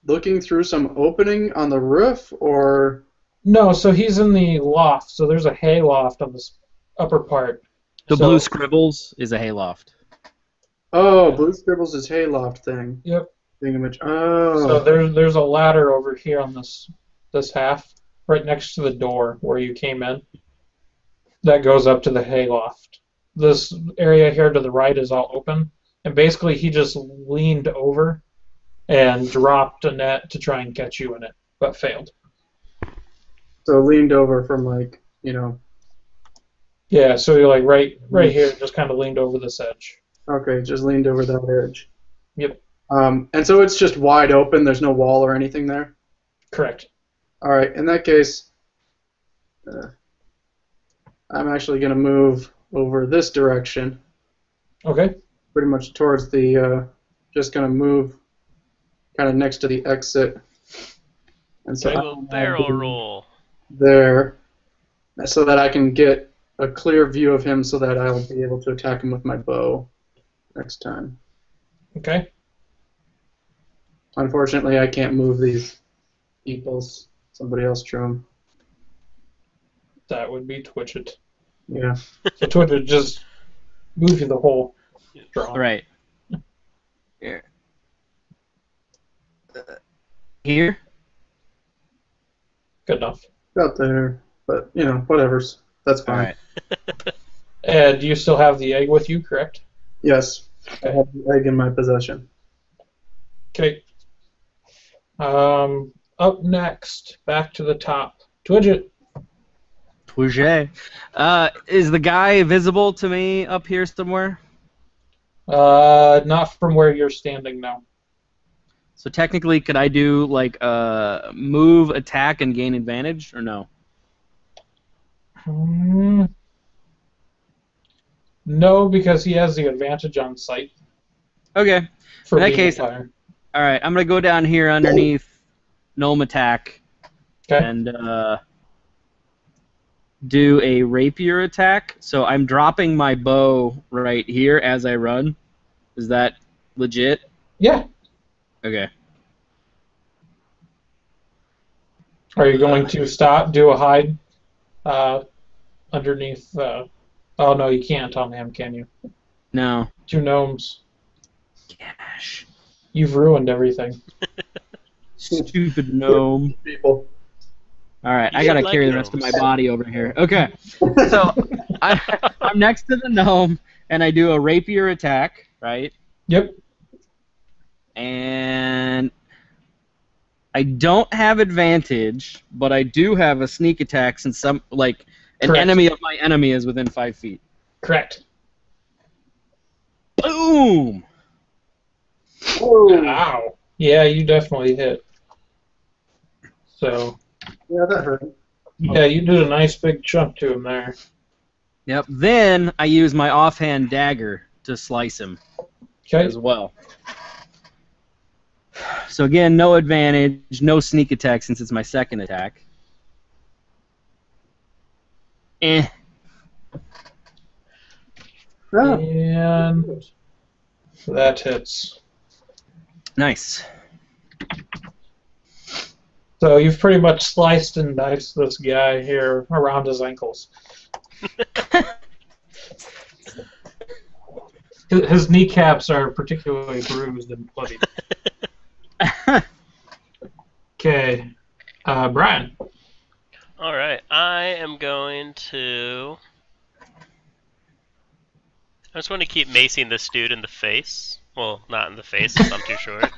looking through some opening on the roof, or? No, so he's in the loft. So there's a hay loft on this upper part. The blue scribbles is a hayloft. Oh, blue scribbles is hayloft thing. Yep. Thingamage. Oh. So there's a ladder over here on this half, right next to the door where you came in. That goes up to the hayloft. This area here to the right is all open, and basically he just leaned over and dropped a net to try and catch you in it, but failed. So leaned over from like, you know. Yeah, so you're like right here, just kind of leaned over this edge. Okay, just leaned over that edge. Yep. And so it's just wide open. There's no wall or anything there. Correct. All right. In that case, I'm actually going to move over this direction. Okay. Pretty much towards the. Just going to move, kind of next to the exit. And so Do a barrel roll. There, so that I can get a clear view of him, so that I'll be able to attack him with my bow next time. Okay. Unfortunately, I can't move these peoples. Somebody else drew them. That would be Twidget. Yeah. So Twidget just move you the whole draw. Right. Here. Here? Good enough. Out there, but whatever's. That's All fine. right. And you still have the egg with you, correct? Yes, I have the egg in my possession. Okay. Up next, back to the top. Twidget. Twidget. Is the guy visible to me up here somewhere? Not from where you're standing now. So technically, could I do like move, attack, and gain advantage, or no? No, because he has the advantage on sight. Okay. For In that being case, fire. all right. I'm gonna go down here underneath gnome attack Okay. and do a rapier attack. So I'm dropping my bow right here as I run. Is that legit? Yeah. Okay. Are you going to do a hide underneath? Oh no, you can't on him, can you? No. 2 gnomes. Gosh. You've ruined everything. Stupid gnome. People. All right, You I gotta should like carry the rest of my gnomes. body over here. Okay, so I'm next to the gnome, and I do a rapier attack, right? Yep. And I don't have advantage, but I do have a sneak attack since an Correct. enemy of my enemy is within 5 feet. Correct. Boom! Wow. Yeah, you definitely hit. So, Yeah, that hurt. yeah, you did a nice big chunk to him there. Yep. Then I use my offhand dagger to slice him Okay. as well. So again, no advantage, no sneak attack since it's my second attack. Eh. Ah, And that hits. Nice. So you've pretty much sliced and diced this guy here around his ankles. His kneecaps are particularly bruised and bloody. Okay, Brian. All right, I am going to. I just want to keep macing this dude in the face. Well, not in the face, 'cause I'm too short.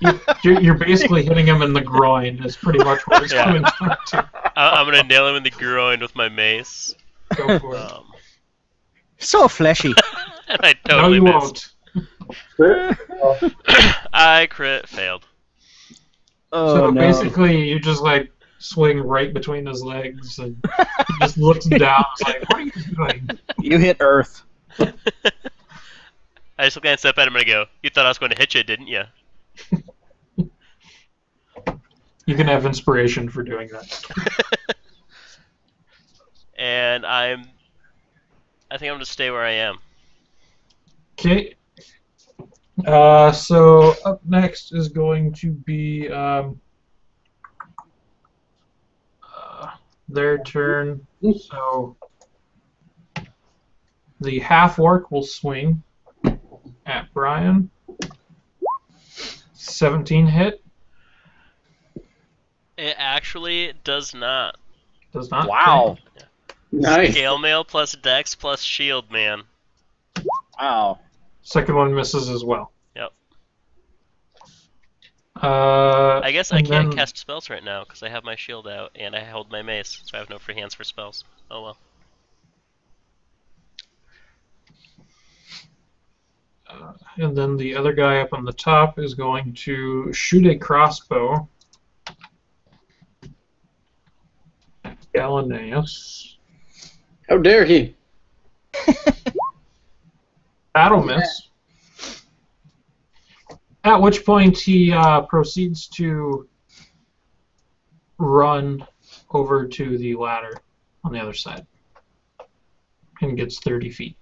You're basically hitting him in the groin. Is pretty much what it's Yeah. coming down to. I'm gonna nail him in the groin with my mace. Go for it. So fleshy. And I No, totally you missed. won't. I crit failed. Oh So no. basically, you just like swing right between his legs, and he just looks down. It's like, what are you doing? You hit Earth. I just glance up at him and I go, "You thought I was going to hit you, didn't you?" You can have inspiration for doing that. And I think I'm gonna stay where I am. Okay. So up next is going to be their turn. So the half-orc will swing at Brian. 17 hit. It actually does not. Does not. Wow. nice. Scale mail plus dex plus shield, man. Wow. Second one misses as well. Yep. I I guess I can't cast spells right now because I have my shield out and I hold my mace, so I have no free hands for spells. Oh well. And then the other guy up on the top is going to shoot a crossbow. Gallinaeus. How dare he? That'll miss. At which point he proceeds to run over to the ladder on the other side and gets 30 feet.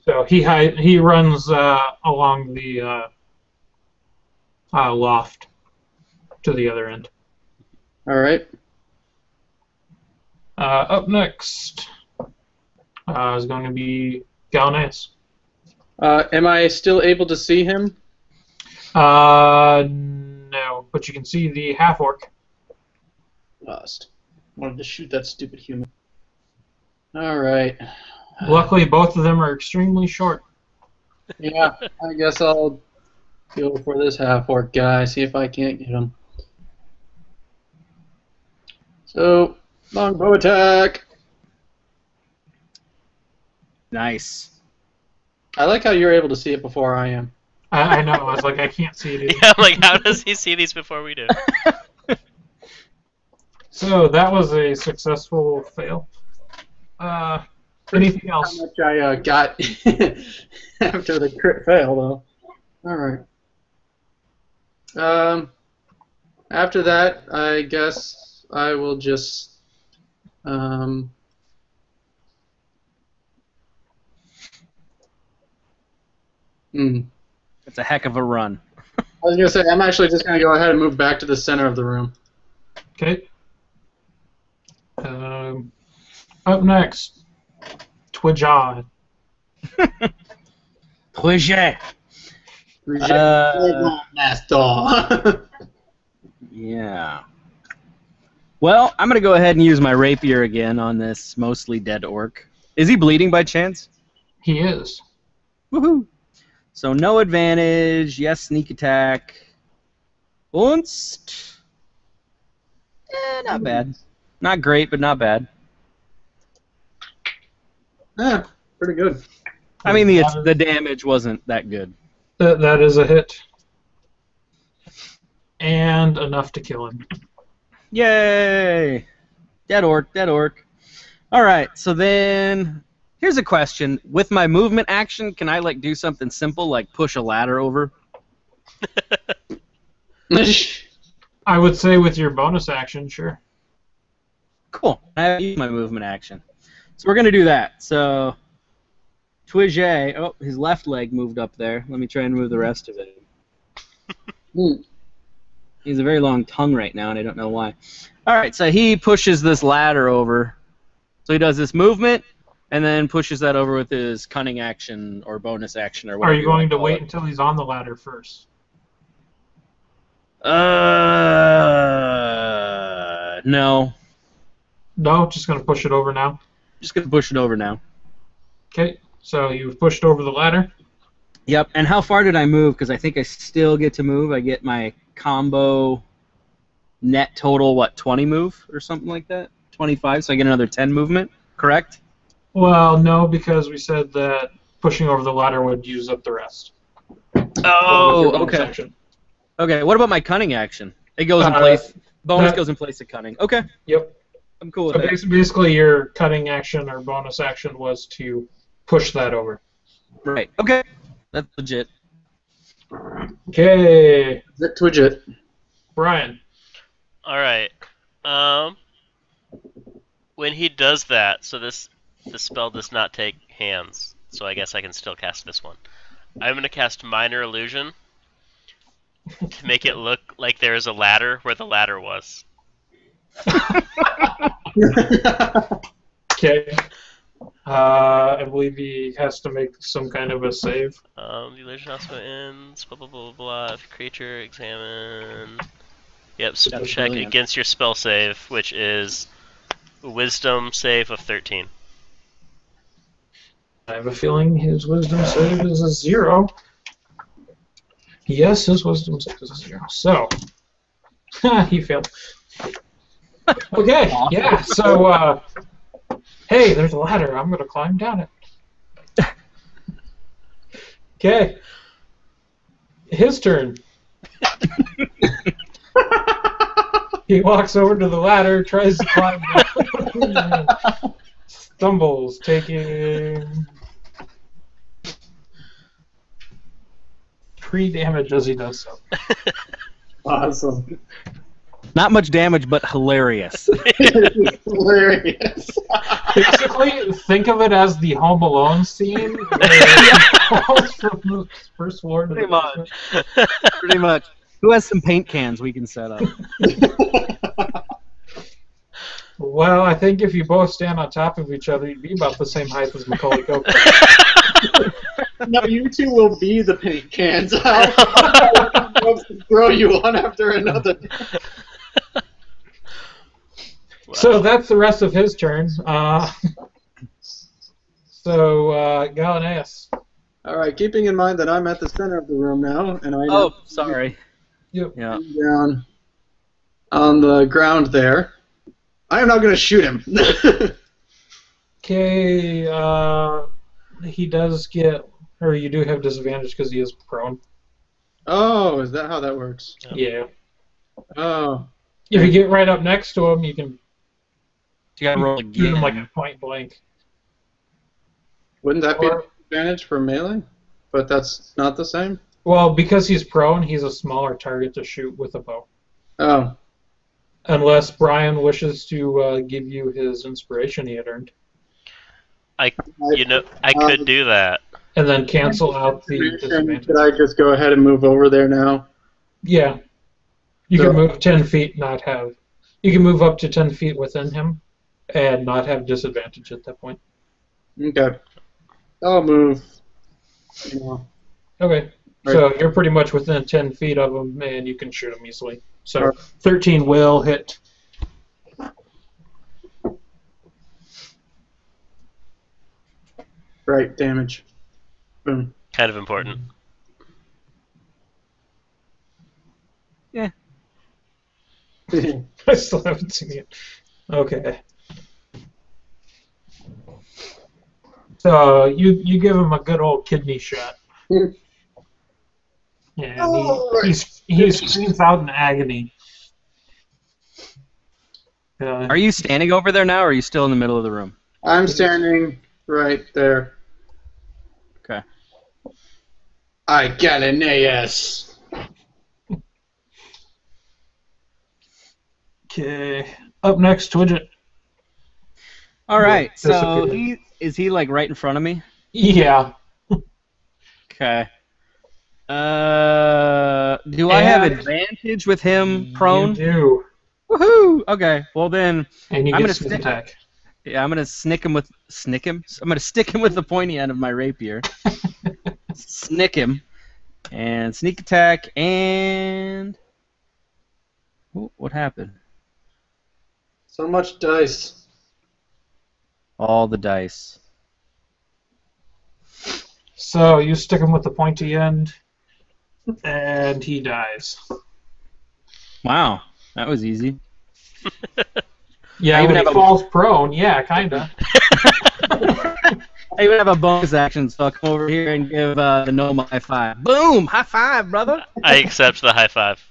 So he runs along the loft to the other end. All right. Up next is going to be Gallinaeus. Am I still able to see him? No, but you can see the half-orc. Lost. Wanted to shoot that stupid human. Alright. Luckily, both of them are extremely short. Yeah, I guess I'll go for this half-orc guy, see if I can't get him. So, longbow attack! Nice. I like how you're able to see it before I am. I know. I was like, I can't see it either. Yeah, I'm like, how does he see these before we do? So that was a successful fail. Anything How else? much I got after the crit fail, though. Alright. After that, I guess I will just... It's a heck of a run. I was going to say, I'm actually just going to go ahead and move back to the center of the room. Okay. Up next, Twidget. Twidget. Master. Yeah. Well, I'm going to go ahead and use my rapier again on this mostly dead orc. Is he bleeding by chance? He is. Woohoo! So no advantage, yes sneak attack. Unst. Not bad. Not great, but not bad. Yeah, pretty good. I mean, the damage wasn't that good. That is a hit. And enough to kill him. Yay! Dead orc, dead orc. Alright, so then... Here's a question. With my movement action, can I like do something simple like push a ladder over? I would say with your bonus action, sure. Cool. I have used my movement action. So we're going to do that. So, Twidget, oh, his left leg moved up there. Let me try and move the rest of it. He has a very long tongue right now, and I don't know why. Alright, so he pushes this ladder over. So he does this movement, and then pushes that over with his cunning action or bonus action or whatever. Are you going to wait until he's on the ladder first? No. No, just going to push it over now. Just going to push it over now. Okay, so you've pushed over the ladder. Yep, and how far did I move? Because I think I still get to move. I get my combo net total, what, 20 move or something like that? 25, so I get another 10 movement, correct? Well, no, because we said that pushing over the ladder would use up the rest. Oh, Bonus okay. action. Okay, what about my cunning action? It goes in place. Bonus goes in place of cunning. Okay. Yep. I'm cool with So that. basically your cutting action or bonus action was to push that over. Right. Okay. That's legit. Okay, Twidget. Brian. Alright. When he does that, so the spell does not take hands, so I guess I can still cast this one. I'm going to cast Minor Illusion to make it look like there is a ladder where the ladder was. Okay. I believe he has to make some kind of a save. The illusion also ends, blah blah blah blah, if creature examine... Yep, That's check brilliant. against your spell save, which is Wisdom save of 13. I have a feeling his wisdom save is a 0. Yes, his wisdom save is a 0. So, he failed. Okay, yeah, so, hey, there's a ladder. I'm going to climb down it. Okay. His turn. He walks over to the ladder, tries to climb down, stumbles, taking 3 damage as he does so. Awesome. Not much damage, but hilarious. Hilarious. Basically, think of it as the Home Alone scene where he falls from the first floor to Pretty the much. Pretty much. Who has some paint cans we can set up? Well, I think if you both stand on top of each other, you'd be about the same height as Macaulay Culkin. No, you two will be the paint cans. I'll throw you one after another. So that's the rest of his turn. Gallinaeus. All right, keeping in mind that I'm at the center of the room now, and I Oh, know sorry. Yep. Yeah. down on the ground there. I am not going to shoot him. Okay, he does get, or you do have disadvantage because he is prone. Oh, is that how that works? Yeah. Oh. If you get right up next to him, you can You gotta roll shoot him like again. a point blank. Wouldn't that be an Or, advantage for melee? But that's not the same? well, because he's prone, he's a smaller target to shoot with a bow. Oh. Unless Brian wishes to give you his inspiration he had earned. I could do that. And then cancel out the disadvantage. Could I just go ahead and move over there now? Yeah. You can move 10 feet, not have... You can move up to 10 feet within him and not have disadvantage at that point. Okay. I'll move. Yeah. Okay. Right. So you're pretty much within 10 feet of him, and you can shoot him easily. So Right. 13 will hit. Right, damage. Boom. Kind of important. Yeah. I still haven't seen it. Okay. So you give him a good old kidney shot. Yeah, he screams out in agony. Are you standing over there now, or are you still in the middle of the room? I'm standing right there. Okay. I Gallinaeus. Okay. Up next, Twidget. All right. So Disappeared. is he like right in front of me? Yeah. Okay. Do I have advantage with him prone? You do. Woohoo! Okay. Well then, And you I'm get gonna sneak stick- attack. yeah, I'm gonna stick him with I'm gonna stick him with the pointy end of my rapier. Snick him, and sneak attack, and what happened? So much dice. All the dice. So you stick him with the pointy end, and he dies. Wow, that was easy. Yeah, I even when he have a- falls prone, yeah, kinda. I even have a bonus action, so I'll come over here and give the gnome a high five. Boom! High five, brother! I accept the high five.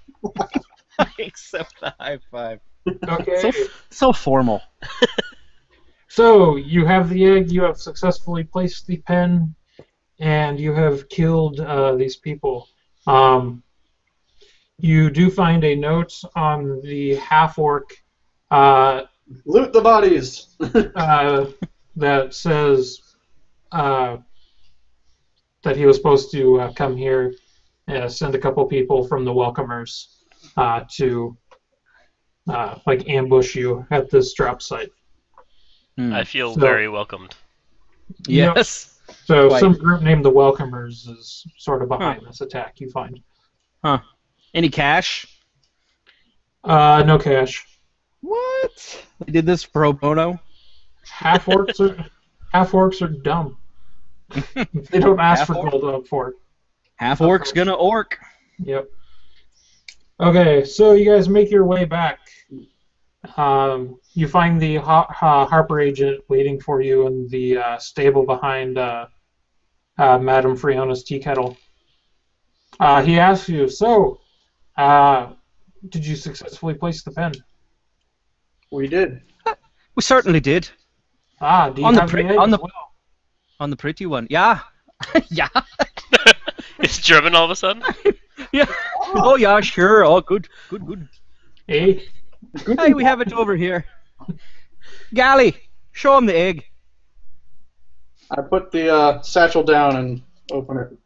I accept the high five. Okay. So formal. So you have the egg. You have successfully placed the pen, and you have killed these people. You do find a note on the half-orc Loot the bodies. that says that he was supposed to come here and send a couple people from the welcomers to like ambush you at this drop site. I feel So- very welcomed. Yes. So Quite. some group named the welcomers is sort of behind this attack. You find Any cash? no cash. What? They did this pro bono? Half orcs are dumb. They don't ask for Half-orc? gold up for it. Half orc's gonna orc. Yep. Okay, so you guys make your way back. You find the Harper agent waiting for you in the stable behind Madame Friona's tea kettle. He asks you, so, did you successfully place the pen? We did. We certainly did. Do you On the have pri- the egg on as the- well? On the pretty one. Yeah. Yeah. It's German all of a sudden? Yeah. Oh yeah, sure. Oh good. Good. Eh? Hey, we have it over here. Gally, show him the egg. I put the satchel down and open it.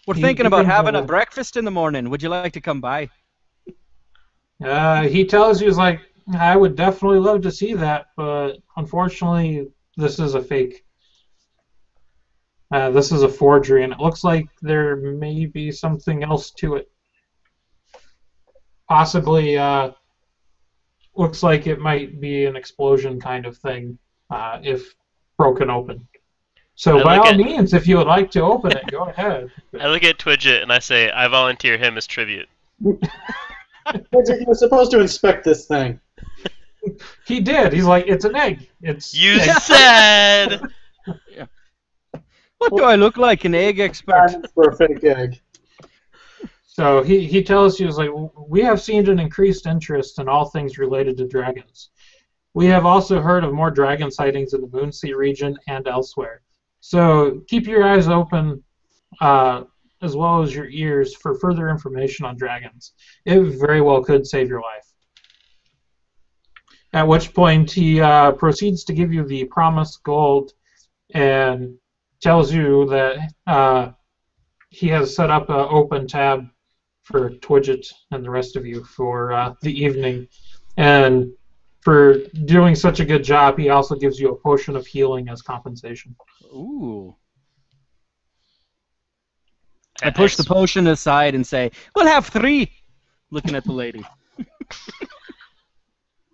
We're You- thinking you about can, having a breakfast in the morning. Would you like to come by? He tells you, he's like, I would definitely love to see that, but unfortunately, this is a fake. This is a forgery, and it looks like there may be something else to it. Possibly looks like it might be an explosion kind of thing if broken open. So by all means, if you would like to open it, go ahead. I look at Twidget and I say, I volunteer him as tribute. You're supposed to inspect this thing. He did. He's like, it's an egg. You said. Yeah. What do I look like, an egg expert? For a fake egg. So he tells you, he's like, we have seen an increased interest in all things related to dragons. We have also heard of more dragon sightings in the Moonsea region and elsewhere. So keep your eyes open, as well as your ears, for further information on dragons. It very well could save your life. At which point he proceeds to give you the promised gold and tells you that he has set up an open tab for Twidget and the rest of you for the evening. And for doing such a good job, he also gives you a potion of healing as compensation. Ooh. I push the potion aside and say, we'll have 3, looking at the lady.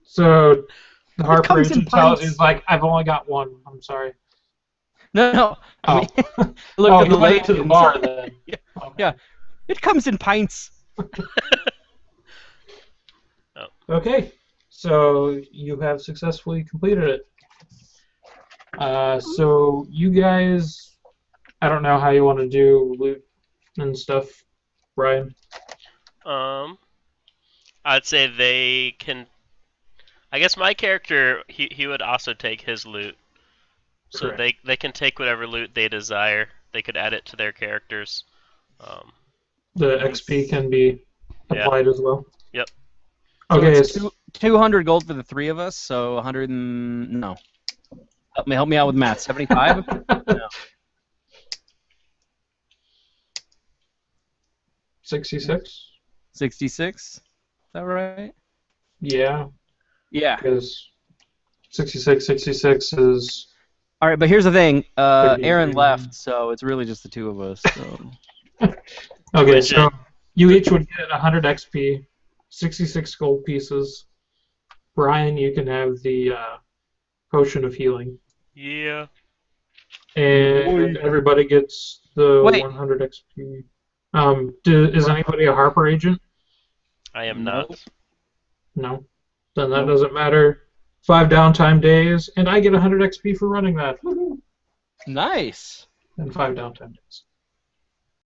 So the Harper agent tells you, like, I've only got 1. I'm sorry. No. Oh, Look at the lady to the bar then. Yeah. Okay. Yeah. It comes in pints. Okay. So you have successfully completed it. So you guys, I don't know how you want to do loot and stuff, Brian. I'd say they can. I guess my character, he would also take his loot. So Correct. they can take whatever loot they desire. They could add it to their characters. The XP can be applied as well. Yep. Okay. So 200 gold for the 3 of us, so 100 and... No. Help me out with math. 75? No. 66? 66? Is that right? Yeah. Yeah. Because 66 is... All right, but here's the thing. Aaron left, so it's really just the 2 of us. So. Okay, so you each would get 100 XP, 66 gold pieces. Brian, you can have the potion of healing. Yeah. And everybody gets the 100 XP. Is anybody a Harper agent? I am not. No. Then that doesn't matter. 5 downtime days, and I get 100 XP for running that. Nice. And 5 downtime days.